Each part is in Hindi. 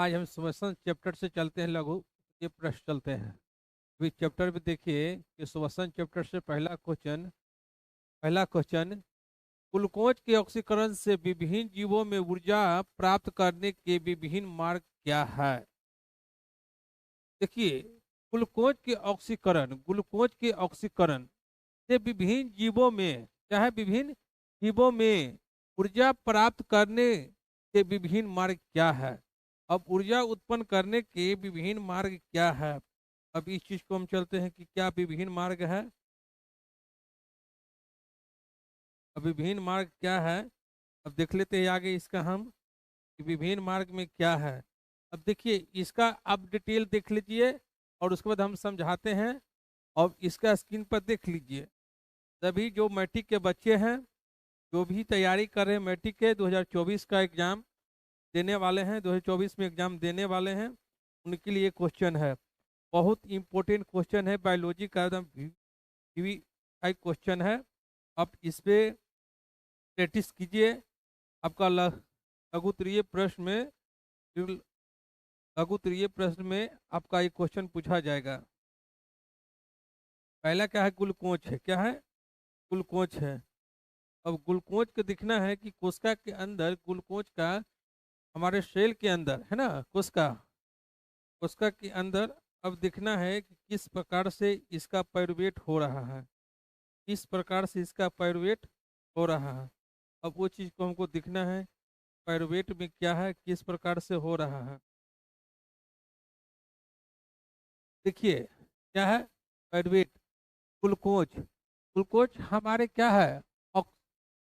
आज हम श्वसन चैप्टर से चलते हैं, लघु ये प्रश्न चलते हैं। अभी चैप्टर में देखिए कि श्वसन चैप्टर से पहला क्वेश्चन, ग्लूकोज के ऑक्सीकरण से विभिन्न जीवों में ऊर्जा प्राप्त करने के विभिन्न मार्ग क्या है। देखिए, ग्लूकोज के ऑक्सीकरण से विभिन्न जीवों में क्या है, विभिन्न जीवों में ऊर्जा प्राप्त करने के विभिन्न मार्ग क्या है। अब ऊर्जा उत्पन्न करने के विभिन्न मार्ग क्या है। अब इस चीज को हम चलते हैं कि क्या विभिन्न मार्ग है। अब विभिन्न मार्ग क्या है, अब देख लेते हैं आगे इसका हम कि विभिन्न मार्ग में क्या है। अब देखिए इसका आप डिटेल देख लीजिए और उसके बाद हम समझाते हैं। और इसका स्क्रीन पर देख लीजिए। सभी जो मैट्रिक के बच्चे हैं, जो भी तैयारी कर रहे हैं मैट्रिक के 2024 का एग्जाम देने वाले हैं, 2024 में एग्जाम देने वाले हैं, उनके लिए क्वेश्चन है। बहुत इंपॉर्टेंट क्वेश्चन है, बायोलॉजी का एकदम वी क्वेश्चन है। आप इस पे प्रैक्टिस कीजिए। आपका लघुत्तरीय प्रश्न में लघुत्तरीय प्रश्न में आपका एक क्वेश्चन पूछा जाएगा। पहला क्या है, ग्लूकोज है। क्या है, ग्लूकोज है। अब ग्लूकोज को दिखना है कि कोशिका के अंदर ग्लूकोज का, हमारे सेल के अंदर है ना, कोशिका कोशिका के अंदर अब दिखना है कि किस प्रकार से इसका पाइरुवेट हो रहा है, किस प्रकार से इसका पाइरुवेट हो रहा है। अब वो चीज़ को हमको दिखना है, पाइरुवेट में क्या है, किस प्रकार से हो रहा है। देखिए क्या है, पाइरुवेट, ग्लूकोज। ग्लूकोज हमारे क्या है,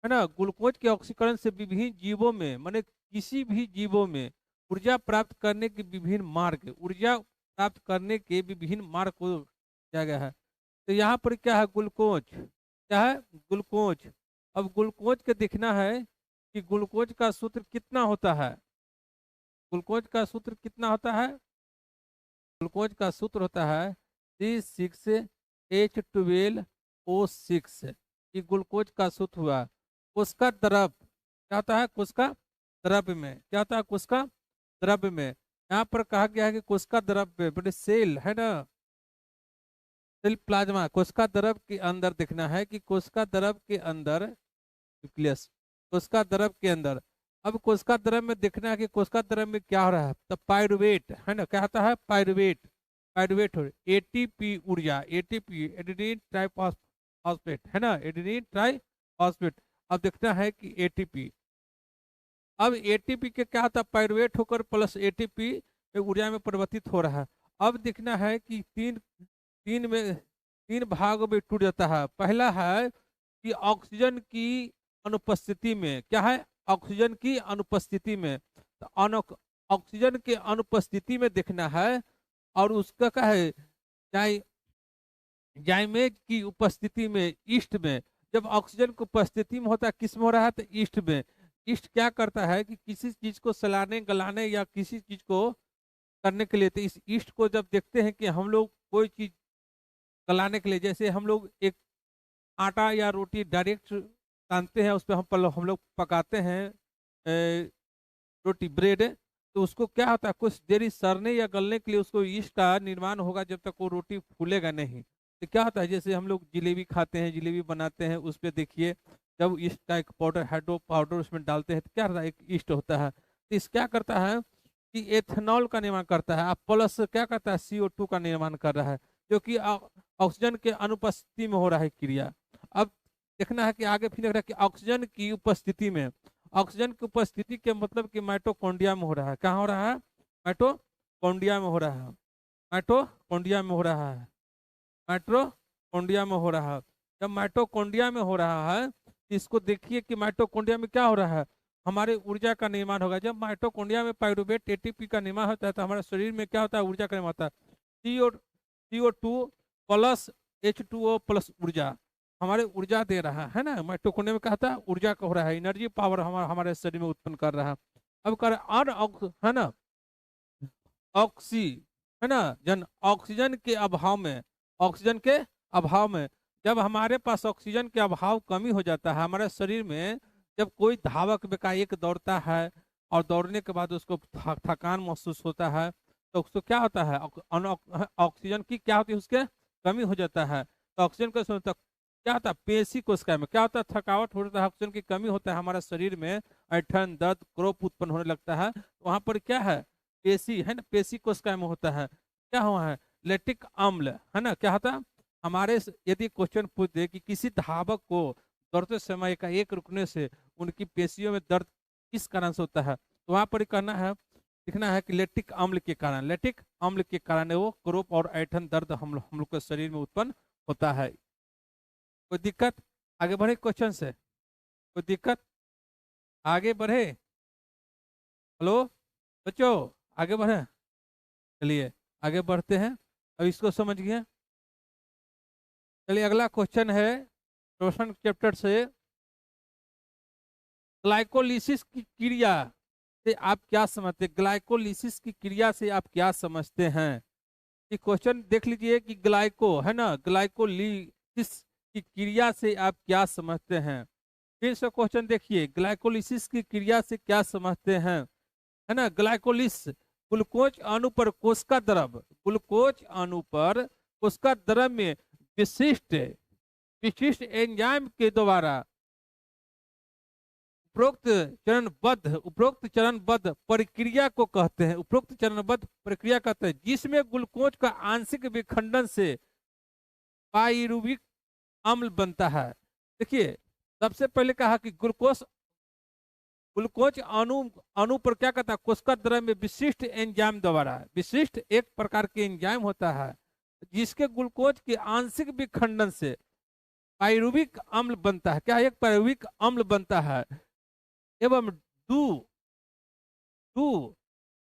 है ना। ग्लूकोज के ऑक्सीकरण से विभिन्न जीवों में, माने किसी भी जीवों में ऊर्जा प्राप्त करने के विभिन्न मार्ग, ऊर्जा प्राप्त करने के विभिन्न मार्ग को दिया गया है। तो यहाँ पर क्या है, ग्लूकोज। क्या है, ग्लूकोज। अब ग्लूकोज के दिखना है कि ग्लूकोज का सूत्र कितना होता है। ग्लूकोज का सूत्र कितना होता है, ग्लूकोज का सूत्र होता है C6H12O6। ये ग्लूकोज का सूत्र हुआ। कोशिका द्रव क्या होता है, कोशिका द्रव्य में क्या होता है, कोशिका द्रव्य में। यहाँ पर कहा गया है कि कोशिका द्रव्य बड़े सेल है ना, सेल प्लाज्मा, कोशिका द्रव के अंदर दिखना है कि कोशिका द्रव के अंदर न्यूक्लियस, कोशिका द्रव के अंदर। अब कोशिका द्रव में देखना है कि कोशिका द्रव में क्या हो रहा है, तो पाइरुवेट है ना, क्या होता है, पाइरुवेट। पाइरुवेट हो एटीपी ऊर्जा, एटीपी एडेनिन ट्राइफॉस्फेट है ना, एडेनिन ट्राइफॉस्फेट। अब देखना है कि एटीपी, अब एटीपी के क्या होता है, पाइरुवेट होकर प्लस एटीपी ऊर्जा में परिवर्तित हो रहा है। अब देखना है कि तीन भागों में टूट जाता है। पहला है कि ऑक्सीजन की अनुपस्थिति में, क्या है, ऑक्सीजन की अनुपस्थिति में। तो ऑक्सीजन के अनुपस्थिति में देखना है। और उसका क्या है, जाइमेज की उपस्थिति में, ईस्ट में। जब ऑक्सीजन की उपस्थिति में होता है, किस में हो रहा है, तो ईस्ट में। ईस्ट क्या करता है कि किसी चीज को सलाने गलाने या किसी चीज को करने के लिए, तो इस ईस्ट को जब देखते हैं कि हम लोग कोई चीज गलाने के लिए, जैसे हम लोग एक आटा या रोटी डायरेक्ट सानते हैं, उस पर हम लोग पकाते हैं रोटी ब्रेड, तो उसको क्या होता है, कुछ देरी सड़ने या गलने के लिए उसको यीस्ट का निर्माण होगा, जब तक वो रोटी फूलेगा नहीं। तो क्या होता है, जैसे हम लोग जिलेबी खाते हैं, जिलेबी बनाते हैं, उस पर देखिए जब ईस्ट का एक पाउडर, हाइड्रो पाउडर उसमें डालते हैं, तो क्या होता है, एक ईस्ट होता है। तो इस क्या करता है कि एथेनॉल का निर्माण करता है। आप प्लस क्या करता है, CO2 का निर्माण कर रहा है, जो कि ऑक्सीजन के अनुपस्थिति में हो रहा है क्रिया। अब देखना है कि आगे फिर देख रहा है कि ऑक्सीजन की उपस्थिति में, ऑक्सीजन की उपस्थिति के मतलब कि माइटोकॉन्ड्रिया में हो रहा है। कहाँ हो रहा है, माइटोकॉन्ड्रिया में हो रहा है, माइटोकॉन्ड्रिया में हो रहा है, माइटोकॉन्ड्रिया में हो रहा है। जब माइटोकॉन्ड्रिया में हो रहा है, इसको देखिए कि माइटोकॉन्ड्रिया में क्या हो रहा है, हमारे ऊर्जा का निर्माण होगा। जब माइटोकॉन्ड्रिया में पाइरुवेट एटीपी का निर्माण होता है, तो हमारे शरीर में क्या होता है, ऊर्जा का निर्माण होता है। CO2 प्लस H2O प्लस ऊर्जा हमारे ऊर्जा दे रहा है ना। माइटोकॉन्ड्रिया में कहता है ऊर्जा का हो रहा है, एनर्जी पावर हमारे शरीर में उत्पन्न कर रहा है। अब कर है ना, ऑक्सी है ना, जन ऑक्सीजन के अभाव में, ऑक्सीजन के अभाव में, जब हमारे पास ऑक्सीजन के अभाव कमी हो जाता है हमारे शरीर में, जब कोई धावक एकाएक दौड़ता है और दौड़ने के बाद उसको थकान महसूस होता है, तो उसको क्या होता है, ऑक्सीजन की क्या होती है, उसके कमी हो जाता है। तो ऑक्सीजन का क्या होता है, पेशी कोशिका में क्या होता है, थकावट हो जाता है, ऑक्सीजन की कमी होता है हमारे शरीर में, ऐठन दर्द क्रोप उत्पन्न होने लगता है। वहां पर क्या है, पेशी है ना, पेशी कोशिका में होता है, क्या हुआ है, लैक्टिक अम्ल है ना, क्या होता है हमारे यदि क्वेश्चन पूछ दे कि किसी धावक को दौड़ते समय का एक रुकने से उनकी पेशियों में दर्द किस कारण से होता है, तो वहां पर कहना है, लिखना है कि लैक्टिक अम्ल के कारण, लैक्टिक अम्ल के कारण वो क्रोप और ऐठन दर्द हम लोग के शरीर में उत्पन्न होता है। कोई दिक्कत, आगे बढ़े क्वेश्चन से, कोई दिक्कत, आगे बढ़े, हेलो बच्चों, आगे बढ़े, चलिए आगे बढ़ते हैं। अब इसको समझ गए, चलिए अगला क्वेश्चन है रोशन चैप्टर से, ग्लाइकोलिसिस की क्रिया से आप क्या समझते हैं, ग्लाइकोलिसिस की क्रिया से आप क्या समझते हैं। ये क्वेश्चन देख लीजिए कि ग्लाइको है ना, ग्लाइकोलिसिस की क्रिया से आप क्या समझते हैं। फिर से क्वेश्चन देखिए, ग्लाइकोलिसिस की क्रिया से क्या समझते हैं, है ना, ग्लाइकोलिस ग्लूकोज अणु पर कोशिका द्रव, ग्लूकोज अणु पर कोशिका द्रव में विशिष्ट विशिष्ट एंजाइम के द्वारा उपरोक्त चरणबद्ध प्रक्रिया को कहते हैं, उपरोक्त चरणबद्ध प्रक्रिया कहते हैं, जिसमें ग्लूकोज का आंशिक विखंडन से पाइरुविक अम्ल बनता है। देखिए सबसे पहले कहा कि ग्लूकोज अणु अणु पर क्या कहता है, कोशिका द्रव में विशिष्ट एंजाइम द्वारा, विशिष्ट एक प्रकार के एंजाइम होता है जिसके ग्लूकोज के आंशिक विखंडन से पाइरुविक अम्ल बनता है, क्या एक पाइरुविक अम्ल बनता है, एवं दू दू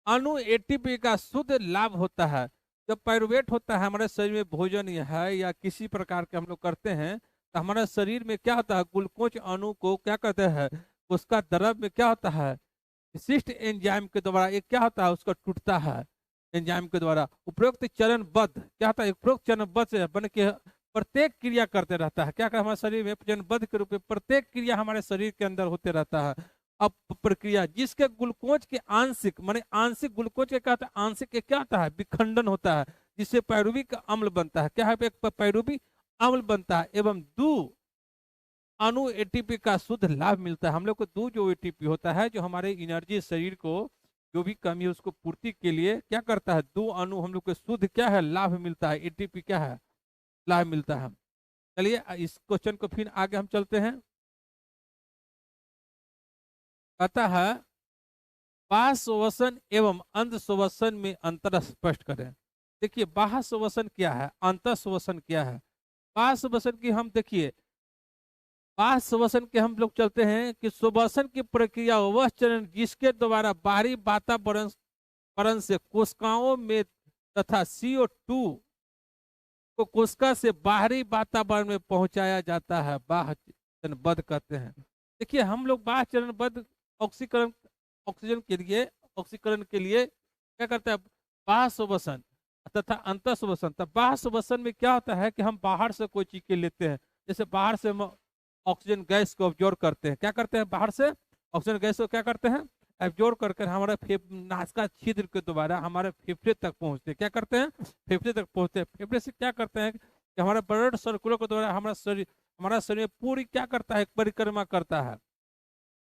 अणु एटीपी का शुद्ध लाभ होता है। जब पाइरुवेट होता है हमारे शरीर में, भोजन है या किसी प्रकार के हम लोग करते हैं, तो हमारे शरीर में क्या होता है, ग्लूकोज अणु को क्या कहते हैं, उसका द्रव में क्या होता है, विशिष्ट एंजाइम के द्वारा एक क्या होता है, उसका टूटता है एंजाइम के द्वारा। उपरोक्त चरणबद्ध क्या होता है, उपरोक्त चरणबद्ध से बन के प्रत्येक क्रिया करते रहता है, क्या कर हमारे शरीर में चरणबद्ध के रूप में प्रत्येक क्रिया हमारे शरीर के अंदर होते रहता है। अब प्रक्रिया जिसके ग्लूकोज के आंशिक माने आंशिक ग्लूकोज के क्या होता है, आंशिक के क्या होता है, विखंडन होता है, जिससे पाइरुविक अम्ल बनता है, क्या है, एक पाइरुविक अम्ल बनता है, एवं दू अणु एटीपी का शुद्ध लाभ मिलता है। हम लोग को दो जो एटीपी होता है, जो हमारे एनर्जी शरीर को जो भी कमी है उसको पूर्ति के लिए क्या करता है, दो अणु हम लोग को शुद्ध क्या है, लाभ मिलता है, एटीपी क्या है, लाभ मिलता है। चलिए इस क्वेश्चन को फिर आगे हम चलते हैं। कहता है बाह्य श्वसन एवं अंत श्वसन में अंतर स्पष्ट करें। देखिए बाह्य श्वसन क्या है, अंत श्वसन क्या है। बाह्य श्वसन की हम देखिए, बाह्य श्वसन के हम लोग चलते हैं कि श्वसन की प्रक्रिया वह चरण जिसके द्वारा बाहरी वातावरण से कोशिकाओं में तथा CO2 को कोशिका से बाहरी वातावरण में पहुंचाया जाता है, बाह्य चरणबद्ध कहते हैं। देखिए हम लोग बाह्य चरणबद्ध ऑक्सीकरण ऑक्सीजन के लिए ऑक्सीकरण के लिए क्या करते हैं, बाह्य श्वसन तथा अंत श्वसन। तब बाह्य श्वसन में क्या होता है कि हम बाहर से कोई चीज के लेते हैं, जैसे बाहर से हम ऑक्सीजन गैस को ऑब्जॉर्व करते हैं, क्या करते हैं, बाहर से ऑक्सीजन गैस को क्या करते हैं, एब्जॉर्व करके हमारे नासिका छिद्र के द्वारा हमारे फेफड़े तक पहुंचते हैं, क्या करते हैं, फेफड़े तक पहुंचते हैं। फेफड़े से क्या करते हैं कि हमारा ब्लड सर्कुलर के द्वारा हमारा शरीर पूरी क्या करता है, परिक्रमा करता है,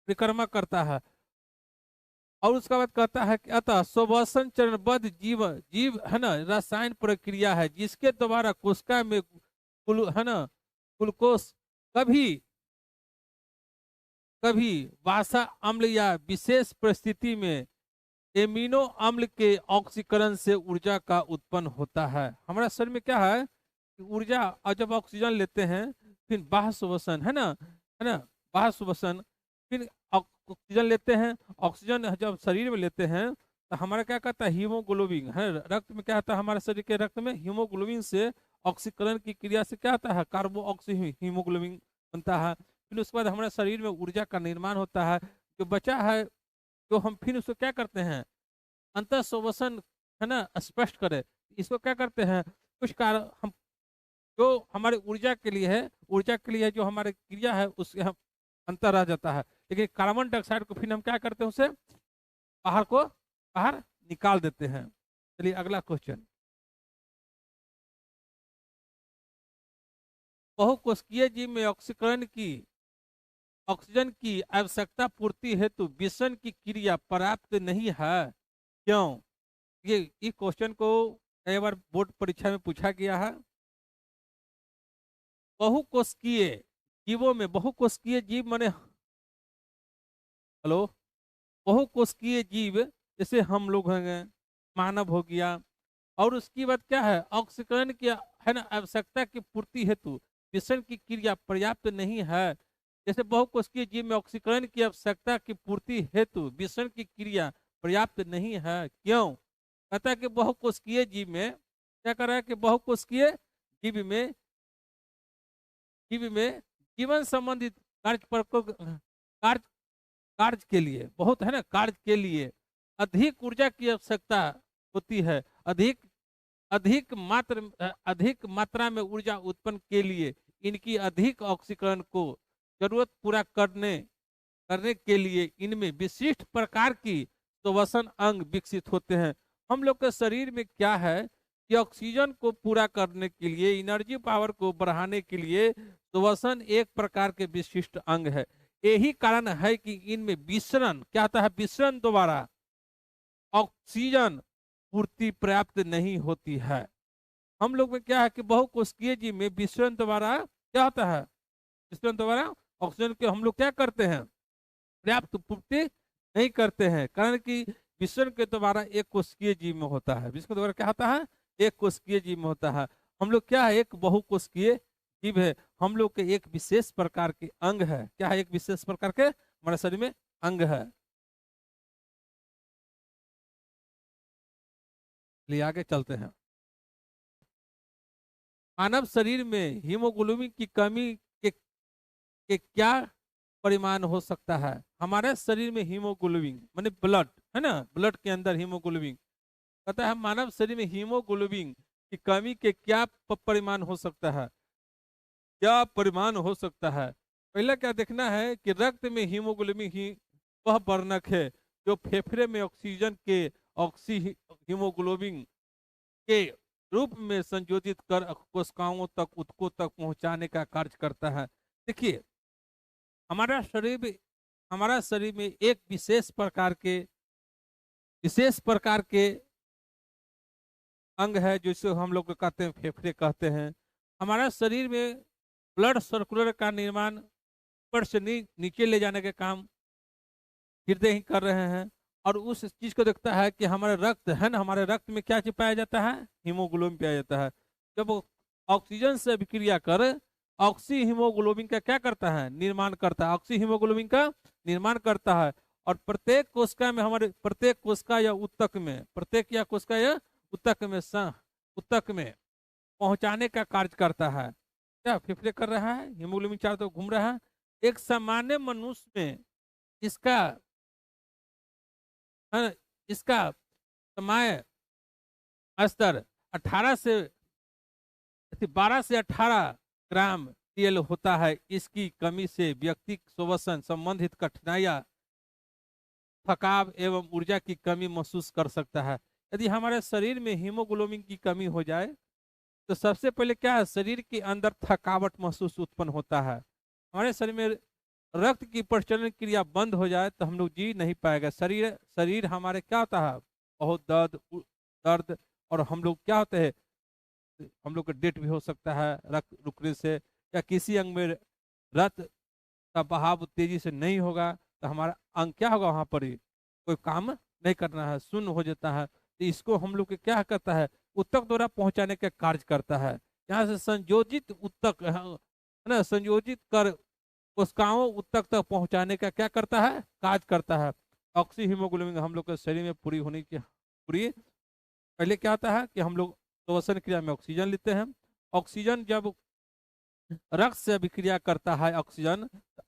परिक्रमा करता है। और उसके बाद कहता है कि अतः श्वसन चरणबद्ध जीव जीव है ना रसायन प्रक्रिया है जिसके द्वारा कोशिका में है ना ग्लूकोज कभी कभी वासा अम्ल या विशेष परिस्थिति में एमिनो अम्ल के ऑक्सीकरण से ऊर्जा का उत्पन्न होता है। हमारा शरीर में क्या है कि ऊर्जा, और जब ऑक्सीजन लेते हैं फिर बाह्य श्वसन है ना बाह्य श्वसन, फिर ऑक्सीजन लेते हैं, ऑक्सीजन जब शरीर में लेते हैं तो हमारा क्या कहता है, हीमोग्लोबिन है, रक्त में क्या होता है, हमारे शरीर के रक्त में हीमोग्लोबिन से ऑक्सीकरण की क्रिया से क्या होता है, कार्बो ऑक्सी हीमोग्लोबिन बनता है। फिर उसके बाद हमारे शरीर में ऊर्जा का निर्माण होता है, जो बचा है तो हम फिर उसको क्या करते हैं, अंत श्वसन है ना स्पष्ट करें, इसको क्या करते हैं, कुछ कारण हम जो हमारे ऊर्जा के लिए है, ऊर्जा के लिए जो हमारी क्रिया है उसके हम अंतर रह जाता है, लेकिन कार्बन डाइऑक्साइड को फिर हम क्या करते हैं, उसे बाहर निकाल देते हैं। चलिए अगला क्वेश्चन। बहुकोशिकीय जीव में ऑक्सीजन की आवश्यकता पूर्ति हेतु विषण की क्रिया पर्याप्त नहीं है, क्यों? ये क्वेश्चन को कई बार बोर्ड परीक्षा में पूछा गया है। बहुकोशिकीय जीवों में, बहुकोशिकीय जीव माने हेलो, बहुकोशिकीय जीव जैसे हम लोग हैं, मानव हो गया, और उसकी बात क्या है, ऑक्सीकरण की है ना आवश्यकता की पूर्ति हेतु विषण की क्रिया पर्याप्त नहीं है। जैसे बहुकोशिकीय जीव में ऑक्सीकरण की आवश्यकता की पूर्ति हेतु विषण की क्रिया पर्याप्त नहीं है, क्यों? कहता है कि बहुकोशिकीय जीव में क्या कर रहा है कि बहुकोशिकीय जीव में जीवन संबंधित कार्य कार्य के लिए बहुत है ना, कार्य के लिए अधिक ऊर्जा की आवश्यकता होती है। अधिक अधिक मात्रा में ऊर्जा उत्पन्न के लिए इनकी अधिक ऑक्सीकरण को जरूरत पूरा करने के लिए इनमें विशिष्ट प्रकार की श्वसन अंग विकसित होते हैं। हम लोग के शरीर में क्या है कि ऑक्सीजन को पूरा करने के लिए, एनर्जी पावर को बढ़ाने के लिए श्वसन एक प्रकार के विशिष्ट अंग है। यही कारण है कि इनमें विसरण क्या होता है, विसरण द्वारा ऑक्सीजन पूर्ति पर्याप्त नहीं होती है। हम लोग में क्या है कि बहुकोशिकीय जीव में विसरण द्वारा क्या होता है, विसरण द्वारा ऑक्सीजन के हम लोग क्या करते हैं, पर्याप्त पूर्ति नहीं करते हैं। कारण कि विसरण के द्वारा एक कोशिकीय जीव में होता है, विसरण के द्वारा क्या होता है, एक कोशिकीय जीव में होता है। हम लोग क्या है, एक बहुकोशिकीय जीव है। हम लोग के एक विशेष प्रकार के अंग है, क्या है, एक विशेष प्रकार के हमारे शरीर में अंग है। लिए आगे चलते हैं। मानव शरीर में हीमोग्लोबिन की कमी के क्या परिमाण हो सकता है? हमारे शरीर में हीमोग्लोबिन माने ब्लड है ना, ब्लड के अंदर हीमोग्लोबिन, कहता है मानव शरीर में हीमोग्लोबिन की कमी के क्या परिमाण हो सकता है, क्या परिमाण हो सकता है? पहले क्या देखना है कि रक्त में हीमोग्लोबिन ही वह वर्णक है जो फेफड़े में ऑक्सीजन के ऑक्सी हीमोग्लोबिन के रूप में संयोजित कर कोशिकाओं तक, ऊतकों तक पहुंचाने का कार्य करता है। देखिए हमारा शरीर में एक विशेष प्रकार के अंग है जिसे हम लोग कहते हैं फेफड़े कहते हैं। हमारा शरीर में ब्लड सर्कुलर का निर्माण ऊपर से नीचे ले जाने के काम हृदय ही कर रहे हैं, और उस चीज को देखता है कि हमारे रक्त है ना, हमारे रक्त में क्या चीज पाया जाता है, हीमोग्लोबिन पाया जाता है। जब वो ऑक्सीजन से अभिक्रिया कर ऑक्सी हीमोग्लोबिन का क्या करता है, निर्माण करता है, ऑक्सी हीमोग्लोबिन का निर्माण करता है। और प्रत्येक कोशिका में, हमारे प्रत्येक कोशिका या ऊतक में, प्रत्येक या कोशिका या ऊतक में पहुंचाने का कार्य करता है। क्या फेफड़े कर रहा है, हीमोग्लोबिन चारों तरफ घूम रहा है। एक सामान्य मनुष्य में इसका है, इसका समय स्तर 12 से 18 ग्राम तेल होता है। इसकी कमी से व्यक्ति श्वसन संबंधित कठिनाइयां, थकाव एवं ऊर्जा की कमी महसूस कर सकता है। यदि हमारे शरीर में हीमोग्लोबिन की कमी हो जाए तो सबसे पहले क्या है, शरीर के अंदर थकावट महसूस उत्पन्न होता है। हमारे शरीर में रक्त की परिचालन क्रिया बंद हो जाए तो हम लोग जी नहीं पाएगा। शरीर हमारे क्या होता है, बहुत दर्द, और हम लोग क्या होते हैं, हम लोग का डेथ भी हो सकता है रक्त रुकने से, या किसी अंग में रक्त का बहाव तेजी से नहीं होगा तो हमारा अंग क्या होगा, वहां पर ही कोई काम नहीं करना है, शून्य हो जाता है। तो इसको हम लोग के क्या करता है, ऊतक द्वारा पहुंचाने का कार्य करता है। यहाँ से संयोजित ऊतक है ना, संयोजित कर कोशिकाओं ऊतक तक पहुंचाने का क्या करता है, कार्य करता है। ऑक्सी हीमोग्लोबिन हम लोग के शरीर में पूरी होने की पूरी, पहले क्या होता है कि हम लोग श्वसन क्रिया में ऑक्सीजन लेते हैं। ऑक्सीजन जब रक्त से अभिक्रिया करता है,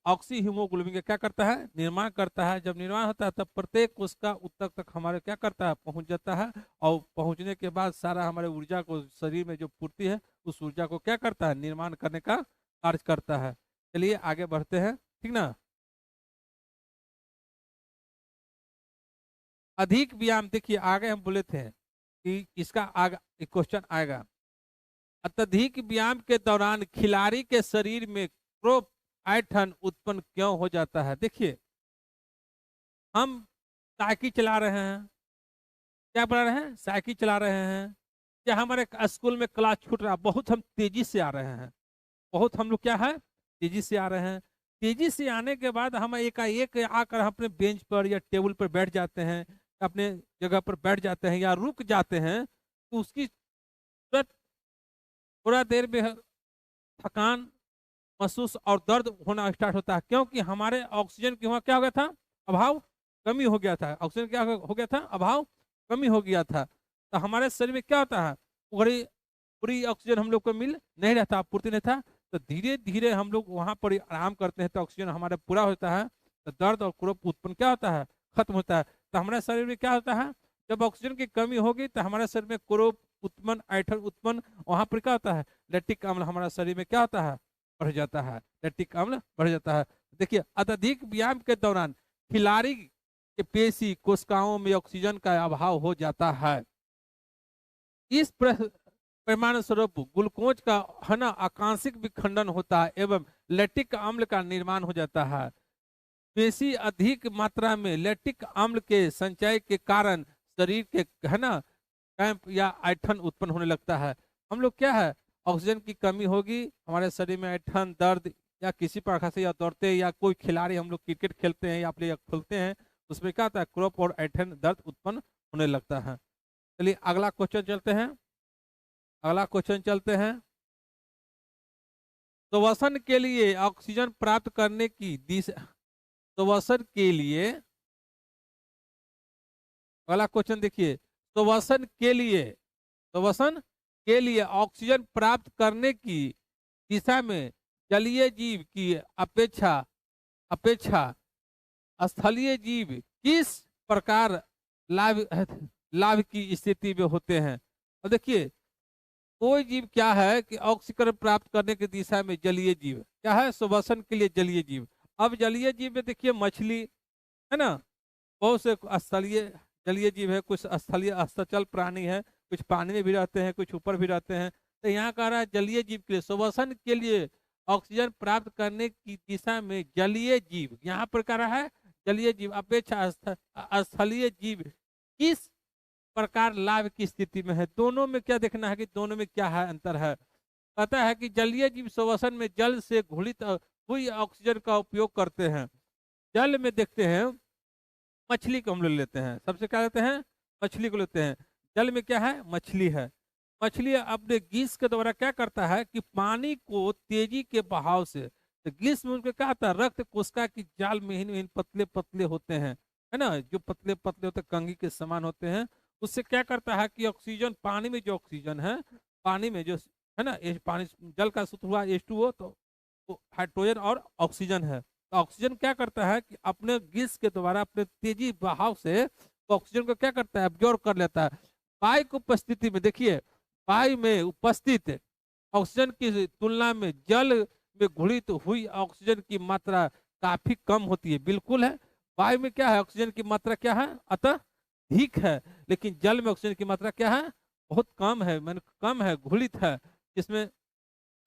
ऑक्सी हीमोग्लोबिन का क्या करता है, निर्माण करता है। जब निर्माण होता है तब प्रत्येक कोशिका ऊतक तक हमारे क्या करता है, पहुंच जाता है। और पहुंचने के बाद सारा हमारे ऊर्जा को, शरीर में जो पूर्ति है उस ऊर्जा को क्या करता है, निर्माण करने का कार्य करता है। चलिए आगे बढ़ते हैं, ठीक ना। अधिक व्यायाम, देखिए आगे हम बोले थे कि इसका आगे क्वेश्चन आएगा। अत्यधिक व्यायाम के दौरान खिलाड़ी के शरीर में क्रोप ऐंठन उत्पन्न क्यों हो जाता है? देखिए, हम साइकिल चला रहे हैं, क्या पढ़ा रहे हैं? साइकिल चला रहे हैं, या हमारे स्कूल में क्लास छूट रहा, बहुत हम तेजी से आ रहे हैं, बहुत हम लोग क्या है, तेजी से आ रहे हैं। तेजी से आने के बाद हम एकाएक आकर हम अपने बेंच पर या टेबल पर बैठ जाते हैं, अपने जगह पर बैठ जाते हैं या रुक जाते हैं, तो उसकी तुरंत थोड़ा देर में थकान महसूस और दर्द होना स्टार्ट होता है, क्योंकि हमारे ऑक्सीजन की वहाँ क्या हो गया था, अभाव, कमी हो गया था। ऑक्सीजन क्या हो गया था, अभाव, कमी हो गया था। तो हमारे शरीर में क्या होता है, पूरी पूरी ऑक्सीजन हम लोग को मिल नहीं रहता, पूर्ति नहीं था। तो धीरे धीरे हम लोग वहाँ पर आराम करते हैं, तो ऑक्सीजन हमारा पूरा होता है, तो दर्द और क्रोप उत्पन्न क्या होता है, खत्म होता है। तो हमारे शरीर में क्या होता है, जब ऑक्सीजन की कमी होगी तो हमारे शरीर में क्रोप उत्पन्न, ऐठन उत्पन्न, वहां पर क्या होता है, लैक्टिक अम्ल हमारा शरीर में क्या होता है, बढ़ जाता है, लैक्टिक अम्ल बढ़ जाता है। देखिए, अत्यधिक व्यायाम के दौरान खिलाड़ी के पेशी कोशिकाओं में ऑक्सीजन का अभाव हो जाता है। इस परिमाण स्वरूप ग्लूकोज का है ना आकांशिक विखंडन होता है एवं लैक्टिक अम्ल का निर्माण हो जाता है। पेशी अधिक मात्रा में लैक्टिक अम्ल के संचय के कारण शरीर के है ना क्रैम्प या ऐंठन उत्पन्न होने लगता है। हम लोग क्या है, ऑक्सीजन की कमी होगी, हमारे शरीर में ऐंठन, दर्द, या किसी प्रकार से या दौड़ते या कोई खिलाड़ी, हम लोग क्रिकेट खेलते हैं या प्ले खेलते हैं, उसमें क्या होता है, क्रॉप और ऐंठन दर्द उत्पन्न होने लगता है। चलिए अगला क्वेश्चन चलते हैं, अगला क्वेश्चन चलते हैं। श्वसन के लिए ऑक्सीजन प्राप्त करने की दिशा, श्वसन के लिए, अगला क्वेश्चन देखिए, श्वसन के लिए, श्वसन के लिए ऑक्सीजन प्राप्त करने की दिशा में जलीय जीव की अपेक्षा अपेक्षा स्थलीय जीव किस प्रकार लाभ लाभ की स्थिति में होते हैं? और देखिए, कोई जीव क्या है कि ऑक्सीजन प्राप्त करने की दिशा में जलीय जीव क्या है, श्वसन के लिए जलीय जीव। अब जलीय जीव में देखिए मछली है ना, बहुत से स्थलीय जलीय जीव है, कुछ स्थलीय स्थचल प्राणी है, कुछ पानी में भी रहते हैं, कुछ ऊपर भी रहते हैं। तो यहाँ कह रहा है जलीय जीव के लिए, श्वसन के लिए ऑक्सीजन प्राप्त करने की दिशा में जलीय जीव, यहाँ पर कह रहा है जलीय जीव अपेक्षा स्थलीय जीव किस प्रकार लाभ की स्थिति में है। दोनों में क्या देखना है कि दोनों में क्या है, अंतर है। पता है कि जलीय जीव श्वसन में जल से घुलित हुई ऑक्सीजन का उपयोग करते हैं। जल में देखते हैं, मछली को हम लोग लेते हैं, सबसे क्या लेते हैं, मछली को लेते हैं। जल में क्या है, मछली है। मछली अपने गीस के द्वारा क्या करता है कि पानी को तेजी के बहाव से, तो गीस में उनके क्या आता है, रक्त कोशिका की जाल महीन महीन पतले पतले होते हैं, है ना, जो पतले पतले होते हैं, कंघी के समान होते हैं। उससे क्या करता है कि ऑक्सीजन, पानी में जो ऑक्सीजन है, पानी में जो है ना, पानी जल का सूत्र हुआ H2O, तो हाइड्रोजन और ऑक्सीजन है। तो ऑक्सीजन क्या करता है कि अपने गैस के द्वारा अपने तेजी बहाव से ऑक्सीजन को क्या करता है, एब्जॉर्ब कर लेता है। वायु की उपस्थिति में देखिए, वायु में उपस्थित ऑक्सीजन की तुलना में जल में घुलित हुई ऑक्सीजन की मात्रा काफी कम होती है। बिल्कुल है, वायु में क्या है, ऑक्सीजन की मात्रा क्या है, अतः अधिक है, लेकिन जल में ऑक्सीजन की मात्रा क्या है, बहुत कम है, मैंने कम है, घुलित है। इसमें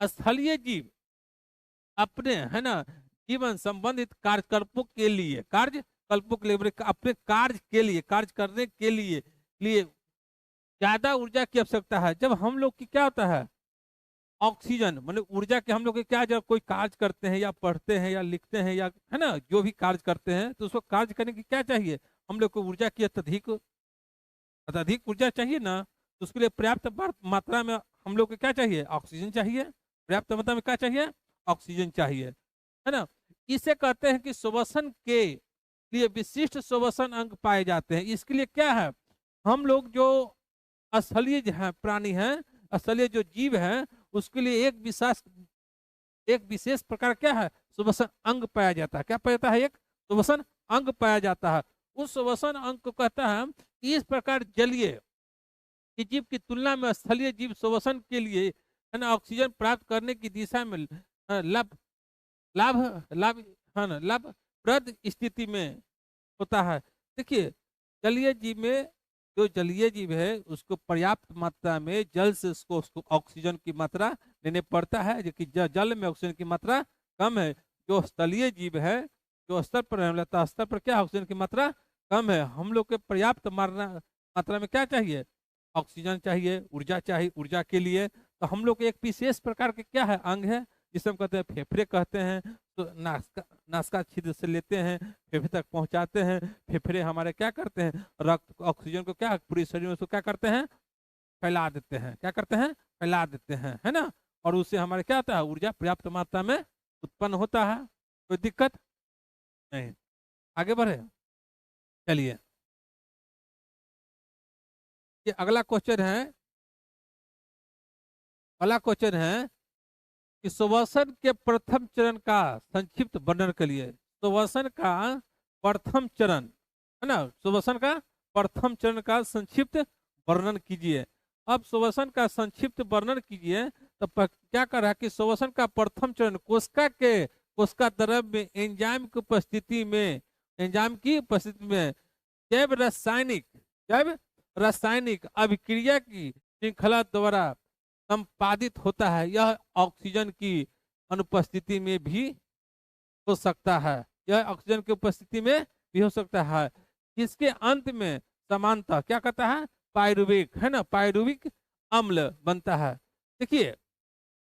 स्थलीय जीव अपने है ना जीवन संबंधित कार्यकल्पों के लिए, कार्यकल्पों के लिए, अपने कार्य के लिए, कार्य करने के लिए ज्यादा ऊर्जा की आवश्यकता है। जब हम लोग की क्या होता है, ऑक्सीजन मतलब ऊर्जा के, हम लोग क्या, जब कोई कार्य करते हैं या पढ़ते हैं या लिखते हैं या है ना जो भी कार्य करते हैं, तो उसको कार्य करने की क्या चाहिए, हम लोग को ऊर्जा की अत्यधिक अत्यधिक ऊर्जा चाहिए ना। तो उसके लिए पर्याप्त मात्रा में हम लोग को क्या चाहिए, ऑक्सीजन चाहिए। पर्याप्त मात्रा में क्या चाहिए, ऑक्सीजन चाहिए, है ना। इसे कहते हैं कि श्वसन के लिए विशिष्ट श्वसन अंग पाए जाते हैं। इसके लिए क्या है, हम लोग जो स्थलीय है प्राणी हैं, स्थलीय जो जीव हैं, उसके लिए एक विशेष प्रकार क्या है, श्वसन अंग पाया जाता है। क्या पाया जाता है, एक श्वसन अंग पाया जाता है। उस श्वसन अंग को कहता है, इस प्रकार जलीय जीव की तुलना में स्थलीय जीव श्वसन के लिए है ना ऑक्सीजन प्राप्त करने की दिशा में लाभ लाभ लाभ है ना लाभप्रद स्थिति में होता है। देखिए, जलीय जीव में, जो जलीय जीव है उसको पर्याप्त मात्रा में जल से उसको ऑक्सीजन की मात्रा लेने पड़ता है, जो कि जल में ऑक्सीजन की मात्रा कम है। जो स्थलीय जीव है, जो स्तर पर है, लता स्तर पर क्या ऑक्सीजन की मात्रा कम है। हम लोग के पर्याप्त मात्रा में क्या चाहिए, ऑक्सीजन चाहिए, ऊर्जा चाहिए। ऊर्जा के लिए तो हम लोग एक विशेष प्रकार के क्या है अंग है, जिसे हम कहते हैं फेफड़े कहते हैं। तो नासिका छिद्र से लेते हैं, फेफड़े तक पहुंचाते हैं। फेफड़े हमारे क्या करते हैं, रक्त ऑक्सीजन को क्या पूरे शरीर में उसको क्या करते हैं, फैला देते हैं। क्या करते हैं, फैला देते हैं, है ना। और उससे हमारे क्या होता है, ऊर्जा पर्याप्त मात्रा में उत्पन्न होता है। कोई दिक्कत नहीं, आगे बढ़े। चलिए, ये अगला क्वेश्चन है। अगला क्वेश्चन है कि श्वसन के प्रथम चरण का संक्षिप्त वर्णन के लिए। श्वसन का प्रथम चरण है ना, श्वसन का प्रथम चरण का संक्षिप्त वर्णन कीजिए। अब श्वसन का संक्षिप्त वर्णन कीजिए। तो क्या कर रहा है कि श्वसन का प्रथम चरण कोशिका द्रव्य में एंजाइम की उपस्थिति में, एंजाइम की उपस्थिति में जैव रासायनिक अभिक्रिया की श्रृंखला द्वारा संपादित होता है। यह ऑक्सीजन की अनुपस्थिति में भी हो सकता है, यह ऑक्सीजन की उपस्थिति में भी हो सकता है। इसके अंत में समानता क्या कहता है, पायरुविक, है ना, पायरुविक अम्ल बनता है। देखिए,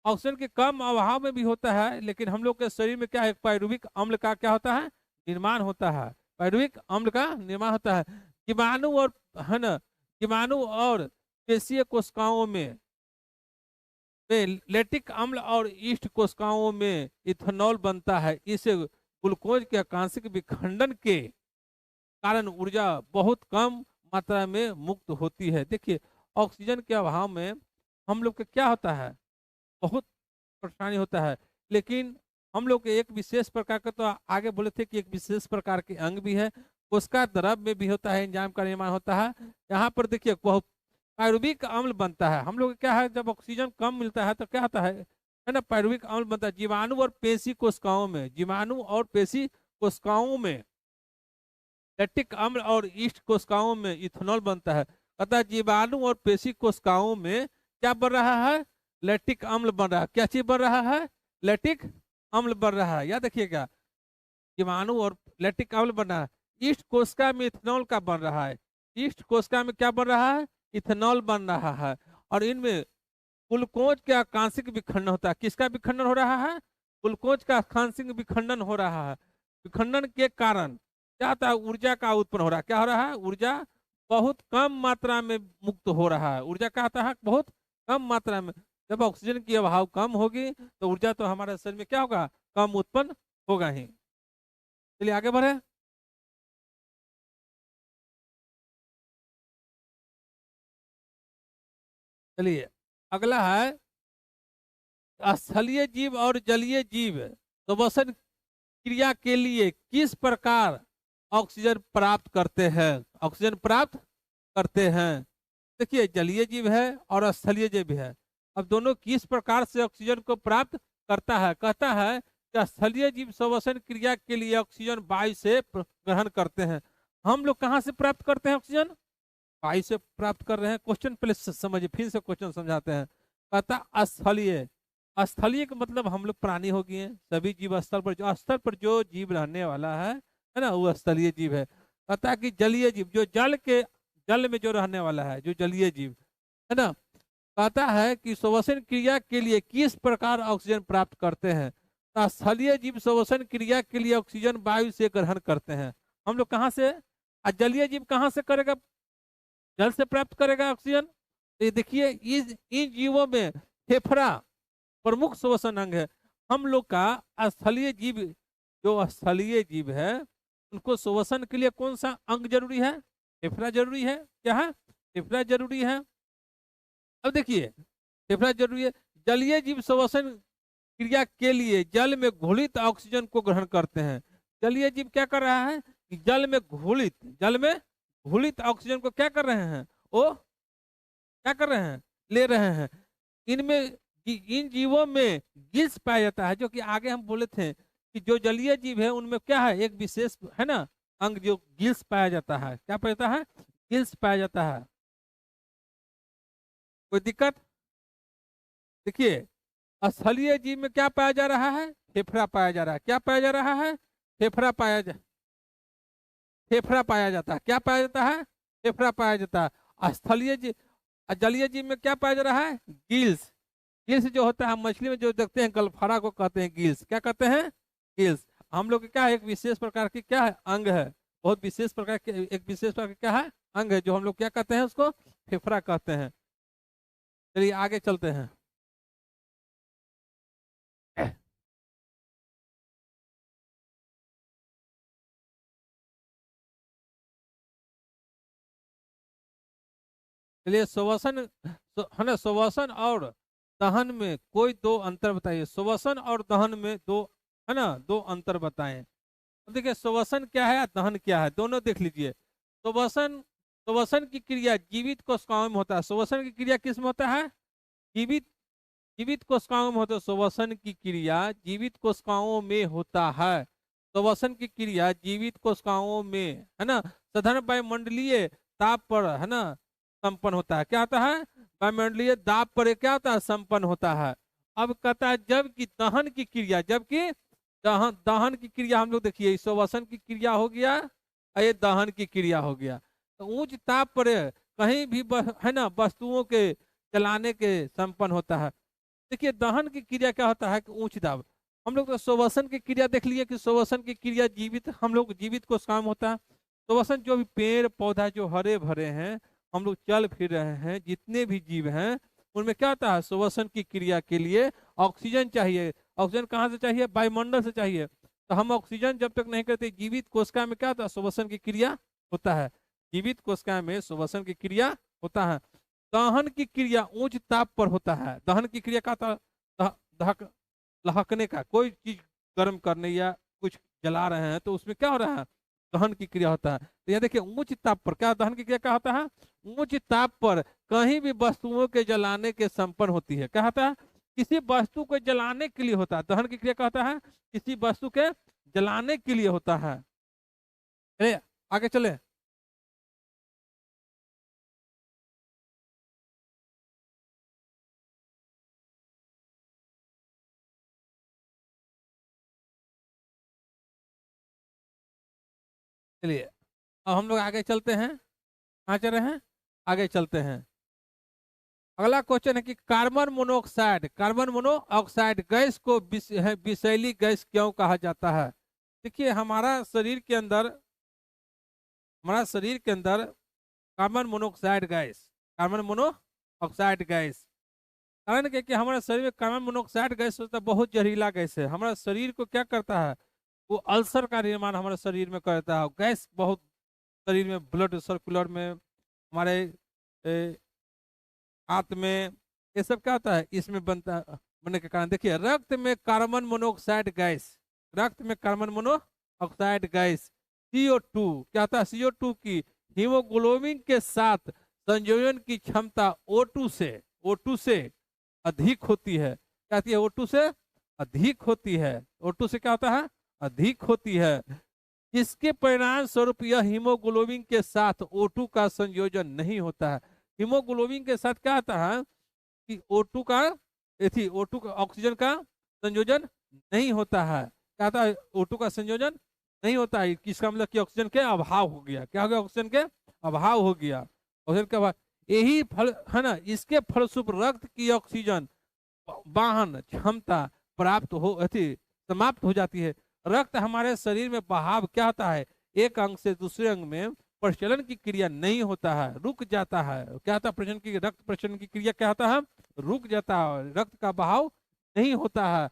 ऑक्सीजन के कम अभाव में भी होता है, लेकिन हम लोग के शरीर में क्या है, पायरुविक अम्ल का क्या होता है, निर्माण होता है। पायरुविक अम्ल का निर्माण होता है। जीवाणु और, है ना, जीवाणु और पेशीय कोशिकाओं में लैक्टिक अम्ल और ईस्ट कोशिकाओं में इथेनॉल बनता है। इससे ग्लूकोज के आंशिक विखंडन के कारण ऊर्जा बहुत कम मात्रा में मुक्त होती है। देखिए, ऑक्सीजन के अभाव में हम लोग के क्या होता है, बहुत परेशानी होता है। लेकिन हम लोग के एक विशेष प्रकार का, तो आगे बोले थे कि एक विशेष प्रकार के अंग भी है, कोशिका द्रव्य में भी होता है, एंजाइम का निर्माण होता है। यहाँ पर देखिए बहुत पायरुविक अम्ल बनता है। हम लोग क्या है, जब ऑक्सीजन कम मिलता है तो क्या होता है ना, पायरुविक अम्ल बनता है। जीवाणु और पेशी कोशिकाओं में, जीवाणु और पेशी कोशिकाओं में लैक्टिक अम्ल और ईस्ट कोशिकाओं में इथेनॉल बनता है। अतः जीवाणु और पेशी कोशिकाओं में क्या बन रहा है, लैक्टिक अम्ल बन रहा है। क्या चीज बन रहा है, लैक्टिक अम्ल बन रहा है। याद रखिएगा, जीवाणु और लैक्टिक अम्ल बन रहा है। ईस्ट कोशिका में इथेनॉल का बन रहा है। ईस्ट कोशिका में क्या बन रहा है, इथेनॉल बन रहा है। और इनमें ग्लूकोज का आंशिक विखंडन होता है। किसका विखंडन हो रहा है, ग्लूकोज का आंशिक विखंडन हो रहा है। विखंडन के कारण क्या होता है, ऊर्जा का उत्पन्न हो रहा है। क्या हो रहा है, ऊर्जा बहुत कम मात्रा में मुक्त हो रहा है। ऊर्जा का आता है बहुत कम मात्रा में। जब ऑक्सीजन की अभाव कम होगी तो ऊर्जा तो हमारे शरीर में क्या होगा, कम उत्पन्न होगा ही। चलिए आगे बढ़े। चलिए, अगला है स्थलीय जीव और जलीय जीव श्वसन क्रिया के लिए किस प्रकार ऑक्सीजन प्राप्त करते हैं, ऑक्सीजन प्राप्त करते हैं। देखिए, जलीय जीव है और स्थलीय जीव है। अब दोनों किस प्रकार से ऑक्सीजन को प्राप्त करता है, कहता है कि स्थलीय जीव श्वसन क्रिया के लिए ऑक्सीजन वायु से ग्रहण करते हैं। हम लोग कहाँ से प्राप्त करते हैं ऑक्सीजन, वायु से प्राप्त कर रहे हैं। क्वेश्चन पहले समझिए, फिर से क्वेश्चन समझाते हैं। कहता स्थलीय, स्थलीय का मतलब हम लोग प्राणी हो गए हैं। सभी जीव स्थल पर, जो स्तर पर जो जीव रहने वाला है ना, वो स्थलीय जीव है। कहता है कि जलीय जीव, जो जल में जो रहने वाला है, जो जलीय जीव है ना। कहता है कि श्वसन क्रिया के लिए किस प्रकार ऑक्सीजन प्राप्त करते हैं। तो स्थलीय जीव श्वसन क्रिया के लिए ऑक्सीजन वायु से ग्रहण करते हैं। हम लोग कहाँ से, जलीय जीव कहाँ से करेगा, जल से प्राप्त करेगा ऑक्सीजन। तो ये देखिए, इन जीवों में फेफड़ा प्रमुख श्वसन अंग है। हम लोग का स्थलीय जीव, जो स्थलीय जीव है, उनको श्वसन के लिए कौन सा अंग जरूरी है, फेफड़ा जरूरी है। क्या है, फेफड़ा जरूरी है। अब देखिए, फेफड़ा जरूरी है। जलीय जीव श्वसन क्रिया के लिए जल में घुलित ऑक्सीजन को ग्रहण करते हैं। जलीय जीव क्या कर रहा है कि जल में घुलित ऑक्सीजन को क्या कर रहे हैं, वो क्या कर रहे हैं, ले रहे हैं। इनमें इन जीवों में गिल्स पाया जाता है, जो कि आगे हम बोले थे कि जो जलीय जीव है उनमें क्या है, एक विशेष है ना, अंग जो गिल्स पाया जाता है, क्या पाया जाता है, गिल्स पाया जाता है। कोई दिक्कत? देखिए स्थलीय जीव में क्या पाया जा रहा है, फेफड़ा पाया जा रहा है। क्या पाया जा रहा है, फेफड़ा फेफड़ा पाया जाता है। क्या पाया जाता है, फेफड़ा पाया जाता है। स्थलीय जीव, जलीय जीव में क्या पाया जा रहा है, गिल्स। गिल्स जो होता है मछली में जो देखते हैं गलफारा को कहते हैं गिल्स। क्या कहते हैं, गिल्स। हम लोग के क्या है, एक विशेष प्रकार की क्या है, अंग है। बहुत विशेष प्रकार के, एक विशेष प्रकार का क्या है, अंग है, जो हम लोग क्या कहते हैं, उसको फेफड़ा कहते हैं। चलिए आगे चलते हैं। चलिए श्वसन, है ना, श्वसन और दहन में कोई दो अंतर बताइए। श्वसन और दहन में दो, है ना, दो अंतर बताएं। अब देखिए श्वसन क्या है, दहन क्या है, दोनों देख लीजिए। श्वसन, श्वसन की क्रिया जीवित कोशिकाओं में होता है। श्वसन की क्रिया किस में होता है, जीवित, जीवित कोशिकाओं में होता है। श्वसन की क्रिया जीवित कोशिकाओं में होता है। श्वसन की क्रिया जीवित कोशिकाओं में, है ना, साधारण वायुमंडलीय ताप पर, है ना, संपन्न होता है। क्या होता है, वायुमंडलीय दाब पर क्या होता है, संपन्न होता है। अब कहता है जबकि दहन की क्रिया, जबकि दहन, दहन की क्रिया हम लोग देखिए, श्वसन की क्रिया हो गया और ये दहन की क्रिया हो गया। तो उच्च ताप पर कहीं भी है ना, वस्तुओं के जलाने के संपन्न होता है। देखिए दहन की क्रिया क्या होता है कि उच्च दाब। हम लोग तो श्वसन की क्रिया देख लिए कि श्वसन की क्रिया जीवित, हम लोग जीवित को काम होता है। श्वसन जो भी पेड़ पौधा जो हरे भरे हैं, हम लोग चल फिर रहे हैं, जितने भी जीव हैं, उनमें क्या होता है, श्वसन की क्रिया के लिए ऑक्सीजन चाहिए। ऑक्सीजन कहाँ से चाहिए, वायुमंडल से चाहिए। तो हम ऑक्सीजन जब तक नहीं करते, जीवित कोशिका में क्या होता है, श्वसन की क्रिया होता है। जीवित कोशिका में श्वसन की क्रिया होता है। दहन की क्रिया उच्च ताप पर होता है। दहन की क्रिया का दहक, लहकने का, कोई चीज गर्म करने या कुछ जला रहे हैं तो उसमें क्या हो रहा है, दहन की क्रिया होता है। तो यहाँ देखिए उच्च ताप पर क्या, दहन की क्रिया क्या होता है, उच्च ताप पर कहीं भी वस्तुओं के जलाने के संपन्न होती है। क्या होता है, किसी वस्तु को जलाने के लिए होता है। दहन की क्रिया क्या होता है, किसी वस्तु के जलाने के लिए होता है। चलिए आगे चले। चलिए अब हम लोग आगे चलते हैं। कहाँ चल रहे हैं, आगे चलते हैं। अगला क्वेश्चन है कि carbon monoxide, carbon monoxide gas को विषैली गैस क्यों कहा जाता है। देखिए हमारा शरीर के अंदर, हमारा शरीर के अंदर carbon monoxide gas, carbon monoxide gas, कारण क्या कि हमारे शरीर में कार्बन मोनोऑक्साइड गैस होता है, बहुत जहरीला गैस है। हमारा शरीर को क्या करता है, वो अल्सर का निर्माण हमारे शरीर में करता है। गैस बहुत शरीर में, ब्लड सर्कुलर में, हमारे हाथ में, ये सब क्या होता है, इसमें बनता, बनने के कारण देखिए रक्त में कार्बन मोनोऑक्साइड गैस, रक्त में कार्बन मोनोऑक्साइड गैस CO2 क्या होता है, CO2 की हीमोग्लोबिन के साथ संयोजन की क्षमता O2 से अधिक होती है। क्या होती है, O2 से अधिक होती है। O2 से क्या होता है, अधिक होती है। इसके परिणाम स्वरूप यह हीमोग्लोबिन के साथ O2 का संयोजन नहीं होता है। हीमोग्लोबिन के साथ क्या होता है कि O2 का, O2 का, ऑक्सीजन का संयोजन नहीं होता है। क्या होता है, O2 का संयोजन नहीं होता है। किसका मतलब कि ऑक्सीजन के अभाव हो गया। क्या हो गया, ऑक्सीजन के अभाव हो गया, ऑक्सीजन के अभाव। यही फल है ना, इसके फलस्वरूप रक्त की ऑक्सीजन वाहन क्षमता प्राप्त हो, समाप्त हो जाती है। रक्त हमारे शरीर में बहाव क्या होता है, एक अंग से दूसरे अंग में प्रचलन की क्रिया नहीं होता है, रुक जाता है। क्या होता है, प्रचलन की, रक्त प्रचलन की क्रिया क्या होता है, रुक जाता है, रक्त का बहाव नहीं होता है,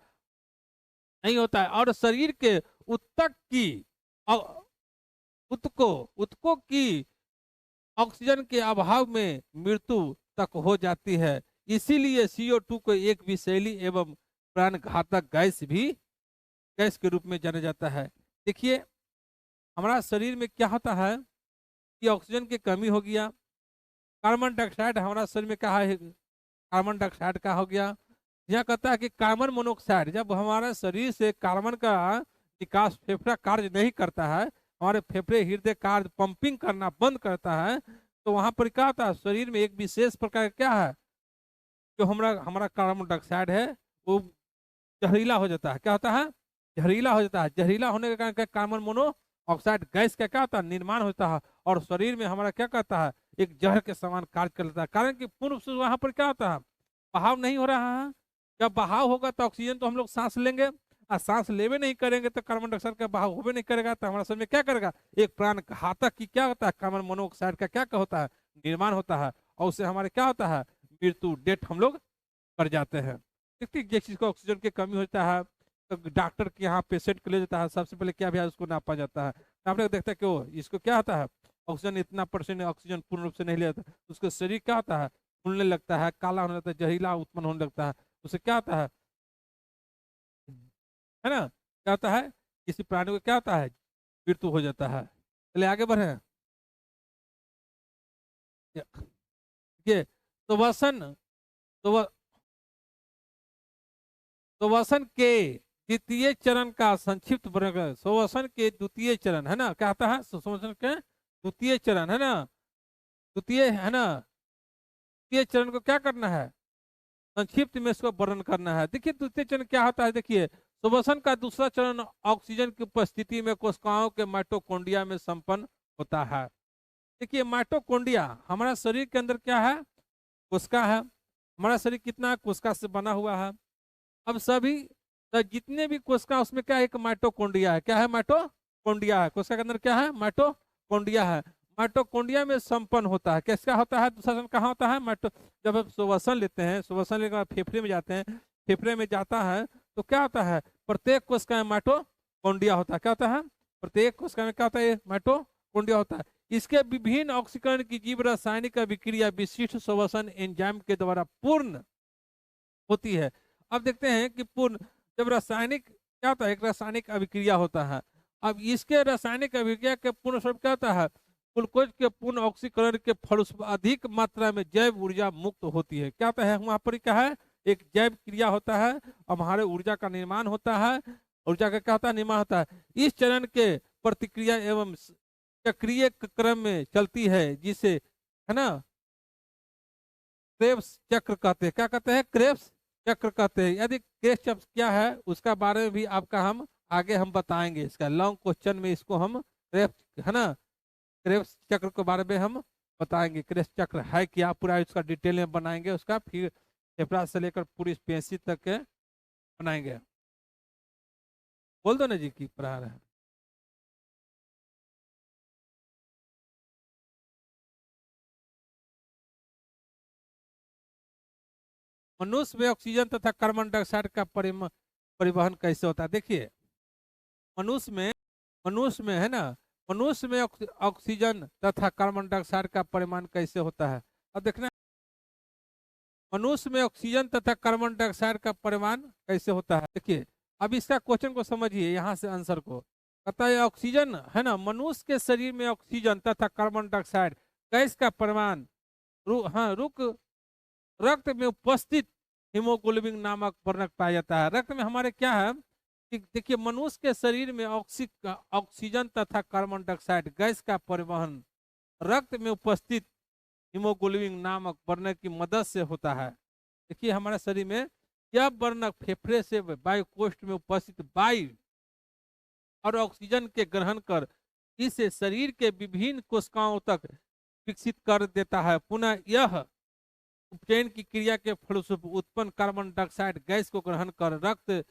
नहीं होता है। और शरीर के उत्तक की, उत्तकों की ऑक्सीजन के अभाव में मृत्यु तक हो जाती है। इसीलिए CO2 को एक विषैली एवं प्राणघातक गैस भी, गैस के रूप में जाना जाता है। देखिए हमारा शरीर में क्या होता है कि ऑक्सीजन की कमी हो गया, कार्बन डाइऑक्साइड हमारा शरीर में क्या है, कार्बन डाइऑक्साइड का हो गया। यह कहता है कि कार्बन मोनोऑक्साइड, जब हमारा शरीर से कार्बन का निकास, फेफड़ा कार्य नहीं करता है, हमारे फेफड़े हृदय कार्य पंपिंग करना बंद करता है, तो वहां पर क्या होता है, शरीर में एक विशेष प्रकार का क्या है, जो हमारा हमारा कार्बन डाइऑक्साइड है वो जहरीला हो जाता है। क्या होता है, जहरीला हो जाता है। जहरीला होने के कारण क्या, कार्बन मोनोऑक्साइड गैस का क्या होता है, निर्माण होता है, और शरीर में हमारा क्या करता है, एक जहर के समान कार्य कर लेता है। कारण कि पूर्ण रूप से वहां पर क्या होता है, बहाव नहीं हो रहा है। जब बहाव होगा तो ऑक्सीजन तो हम लोग सांस लेंगे, और सांस लेवे नहीं करेंगे तो कार्बन डाइऑक्साइड का बहाव होवे नहीं करेगा, तो हमारा शरीर में क्या करेगा, एक प्राण घातक की क्या होता है, कार्बन मोनोऑक्साइड का क्या होता है, निर्माण होता है, और उससे हमारे क्या होता है, मृत्यु, डेथ हम लोग कर जाते हैं। देखिए जिस चीज को ऑक्सीजन की कमी होता है तो डॉक्टर के यहाँ पेशेंट को ले जाता है, सबसे पहले क्या भी उसको नापा जाता है, नापने को देखता है कि वो इसको क्या होता है, ऑक्सीजन इतना परसेंट ऑक्सीजन पूर्ण रूप से नहीं लेता, उसका शरीर क्या होता है, फूलने लगता है, काला होने लगता है, जहरीला उत्पन्न होने लगता है, उससे क्या होता है ना, क्या होता है, किसी प्राणी को क्या होता है, मृत्यु हो जाता है। चलिए आगे बढ़े। ये तो वसन, तो सुवसन के द्वितीय चरण का संक्षिप्त वर्णन, सुवसन के द्वितीय चरण है ना, क्या आता है, सुवसन के द्वितीय चरण है ना, द्वितीय है ना, द्वितीय चरण को क्या करना है, संक्षिप्त में इसको वर्णन करना है। देखिए द्वितीय चरण क्या होता है, देखिए सुवसन का दूसरा चरण ऑक्सीजन की उपस्थिति में कोशिकाओं के माइटोकॉन्ड्रिया में संपन्न होता है। देखिए माइटोकॉन्ड्रिया हमारा शरीर के अंदर क्या है, कोशिका है। हमारा शरीर कितना कोशिका से बना हुआ है। अब सभी तो जितने भी कोशिका उसमें क्या है, एक माइटोकॉन्ड्रिया है। क्या है, माइटोकॉन्ड्रिया है। कोशिका के अंदर क्या है, माइटोकॉन्ड्रिया है। माइटोकॉन्ड्रिया में संपन्न होता है। कैसा होता है, दूसरा चरण कहाँ होता है, माइटो, जब हम सुवसन लेते हैं, सुवसन लेकर फेफड़े में जाते हैं, फेफड़े में जाता है तो क्या होता है, प्रत्येक कोशिका में माइटोकॉन्ड्रिया होता है। क्या होता है, प्रत्येक कोशिका में क्या होता है, माइटोकॉन्ड्रिया होता है। इसके विभिन्न ऑक्सीकरण की जीव रासायनिक अभिक्रिया विशिष्ट सुवसन एंजाइम के द्वारा पूर्ण होती है। अब देखते हैं कि पूर्ण, जब रासायनिक क्या होता है, एक रासायनिक अभिक्रिया होता है। अब इसके रासायनिक अभिक्रिया के पूर्ण स्वरूप क्या होता है, ग्लूकोज के पूर्ण ऑक्सीकरण के फलस्वरूप अधिक मात्रा में जैव ऊर्जा मुक्त होती है। क्या होता है, वहां पर क्या है, एक जैव क्रिया होता है और हमारे ऊर्जा का निर्माण होता है। ऊर्जा का क्या होता है, निर्माण होता है। इस चरण के प्रतिक्रिया एवं चक्रीय क्रम में चलती है, जिसे है ना क्रेब्स चक्र कहते हैं। क्या कहते हैं, क्रेब्स चक्र कहते हैं। यदि क्रेब्स चक्र क्या है उसका बारे में भी आपका हम आगे हम बताएंगे। इसका लॉन्ग क्वेश्चन में इसको हम क्रेब्स है ना, क्रेब्स चक्र के बारे में हम बताएंगे। क्रेब्स चक्र है क्या, पूरा इसका डिटेल में बनाएंगे उसका, फिर फेफड़ा से लेकर पूरी पेशी तक के बनाएंगे। बोल दो ना जी की पढ़ा रहे हैं। मनुष्य में ऑक्सीजन तथा कार्बन डाइऑक्साइड का परिवहन कैसे होता है। देखिए मनुष्य में, मनुष्य में है ना, मनुष्य में ऑक्सीजन तथा कार्बन डाइऑक्साइड का परिमाण कैसे होता है। अब देखना, मनुष्य में ऑक्सीजन तथा कार्बन डाइऑक्साइड का परिमाण कैसे होता है। देखिए अब इसका क्वेश्चन को समझिए, यहाँ से आंसर को कहता है ऑक्सीजन है ना, मनुष्य के शरीर में ऑक्सीजन तथा कार्बन डाइऑक्साइड गैस का परिमाण रुक रक्त में उपस्थित हीमोग्लोबिन नामक वर्णक पाया जाता है। रक्त में हमारे क्या है कि देखिए मनुष्य के शरीर में ऑक्सीजन तथा कार्बन डाइऑक्साइड गैस का परिवहन रक्त में उपस्थित हीमोग्लोबिन नामक वर्णक की मदद से होता है। देखिए हमारे शरीर में यह वर्णक फेफड़े से वायु कोष्ठ में उपस्थित वायु और ऑक्सीजन के ग्रहण कर इसे शरीर के विभिन्न कोशिकाओं तक विकसित कर देता है। पुनः यह उपचयन की क्रिया के फलस्वरूप उत्पन्न कार्बन डाइऑक्साइड गैस को ग्रहण कर रक्त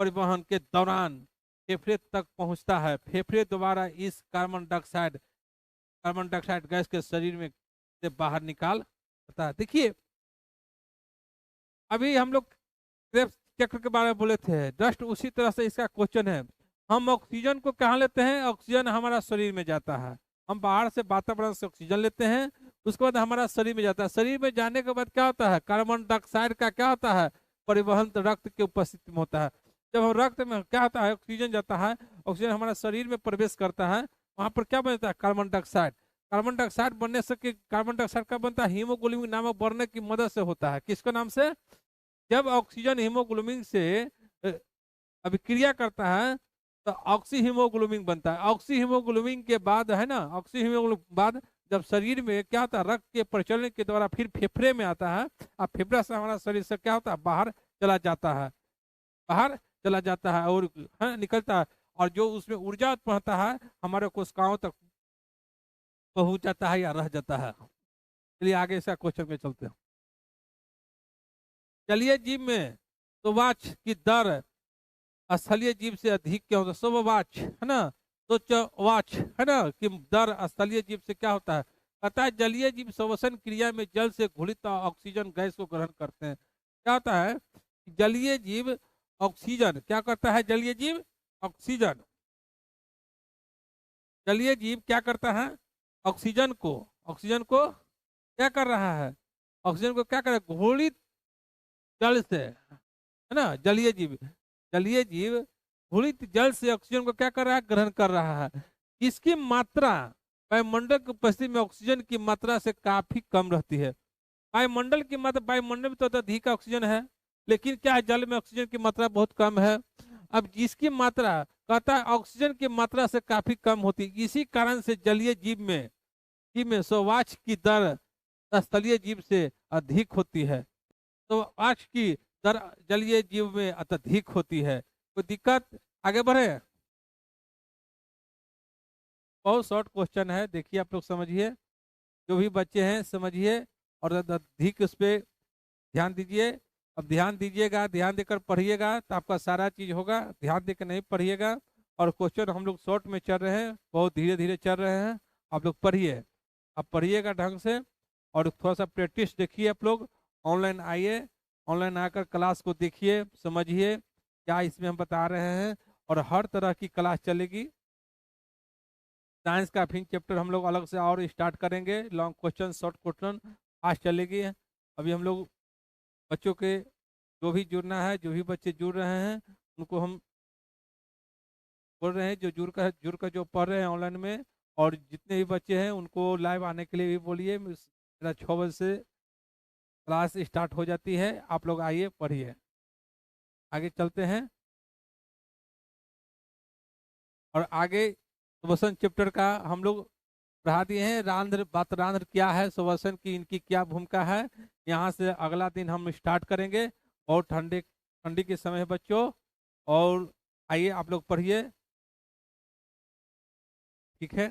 परिवहन के दौरान फेफड़े तक पहुंचता है। फेफड़े द्वारा इस कार्बन डाइऑक्साइड गैस के शरीर में से बाहर निकाल होता है। देखिए अभी हम लोग क्रेब्स चक्र के बारे में बोले थे, जस्ट उसी तरह से इसका क्वेश्चन है। हम ऑक्सीजन को कहाँ लेते हैं, ऑक्सीजन हमारा शरीर में जाता है। हम बाहर से वातावरण से ऑक्सीजन लेते हैं, उसके बाद हमारा शरीर में जाता है। शरीर में जाने के बाद क्या होता है, कार्बन डाइऑक्साइड का क्या होता है, परिवहन रक्त के उपस्थिति में होता है। जब हम रक्त में क्या होता है, ऑक्सीजन जाता है, ऑक्सीजन हमारा शरीर में प्रवेश करता है, वहां पर क्या बनता है, कार्बन डाइऑक्साइड। कार्बन डाइऑक्साइड बनने से, कार्बन डाइऑक्साइड का बनता है, हीमोग्लोबिन नामक वर्णक की मदद से होता है। किसके नाम से, जब ऑक्सीजन हीमोग्लोबिन से अभिक्रिया करता है तो ऑक्सी हीमोग्लोबिन बनता है। ऑक्सी हीमोग्लोबिन के बाद है ना, ऑक्सी हीमोग्लोबिन बाद जब शरीर में क्या होता है, रक्त के परिचालन के द्वारा फिर फेफड़े में आता है, और फेफड़ा से हमारा शरीर से क्या होता है, बाहर चला जाता है, बाहर चला जाता है और है निकलता है, और जो उसमें ऊर्जा उत्पन्न होता है हमारे कोशिकाओं तक पहुंच जाता है या रह जाता है। चलिए आगे इसका क्वेश्चन में चलते हैं। जलीय जीव में सुवाच की दर स्थलीय जीव से अधिक क्या होता है, स्ववाच है ना, वाच है ना कि दर स्थलीय जीव से क्या होता है, कहता है जलीय जीव श्वसन क्रिया में जल से घुलित ऑक्सीजन गैस को ग्रहण करते हैं। क्या होता है, जलीय जीव ऑक्सीजन क्या करता है, जलीय जीव ऑक्सीजन, जलीय जीव क्या करता है, ऑक्सीजन को क्या कर रहा है, ऑक्सीजन को क्या कर रहा है, घोलित जल से है ना, जलीय जीव घुलित जल से ऑक्सीजन को क्या कर रहा है, ग्रहण कर रहा है। इसकी मात्रा वायुमंडल की उपस्थिति में ऑक्सीजन की मात्रा से काफी कम रहती है। वायुमंडल की मात्रा, वायुमंडल में तो अधिक ऑक्सीजन है, लेकिन क्या है, जल में ऑक्सीजन की मात्रा बहुत कम है। अब जिसकी मात्रा कहता है ऑक्सीजन की मात्रा से काफी कम होती है, इसी कारण से जलीय जीव में श्वास की दर स्थलीय जीव से अधिक होती है। तो श्वास की दर जलीय जीव में अत्यधिक होती है। कोई दिक्कत, आगे बढ़े। बहुत शॉर्ट क्वेश्चन है, देखिए आप लोग समझिए, जो भी बच्चे हैं समझिए और अधिक उस पर ध्यान दीजिए। अब ध्यान दीजिएगा, ध्यान देकर पढ़िएगा तो आपका सारा चीज होगा, ध्यान देकर नहीं पढ़िएगा। और क्वेश्चन हम लोग शॉर्ट में चल रहे हैं, बहुत धीरे धीरे चल रहे हैं, आप लोग पढ़िए, आप पढ़िएगा ढंग से। और थोड़ा सा प्रैक्टिस देखिए, आप लोग ऑनलाइन आइए, ऑनलाइन आकर क्लास को देखिए, समझिए क्या इसमें हम बता रहे हैं। और हर तरह की क्लास चलेगी। साइंस का फिर चैप्टर हम लोग अलग से और स्टार्ट करेंगे, लॉन्ग क्वेश्चन, शॉर्ट क्वेश्चन आज चलेगी। अभी हम लोग बच्चों के जो भी जुड़ना है, जो भी बच्चे जुड़ रहे हैं उनको हम बोल रहे हैं, जो जुड़ कर जो पढ़ रहे हैं ऑनलाइन में, और जितने भी बच्चे हैं उनको लाइव आने के लिए भी बोलिए। मेरा 6 बजे से क्लास स्टार्ट हो जाती है, आप लोग आइए पढ़िए। आगे चलते हैं, और आगे सुबसन चैप्टर का हम लोग पढ़ा दिए हैं। रांध्र क्या है, सुबसन की इनकी क्या भूमिका है, यहाँ से अगला दिन हम स्टार्ट करेंगे। और ठंडी के समय है बच्चों, और आइए आप लोग पढ़िए, ठीक है।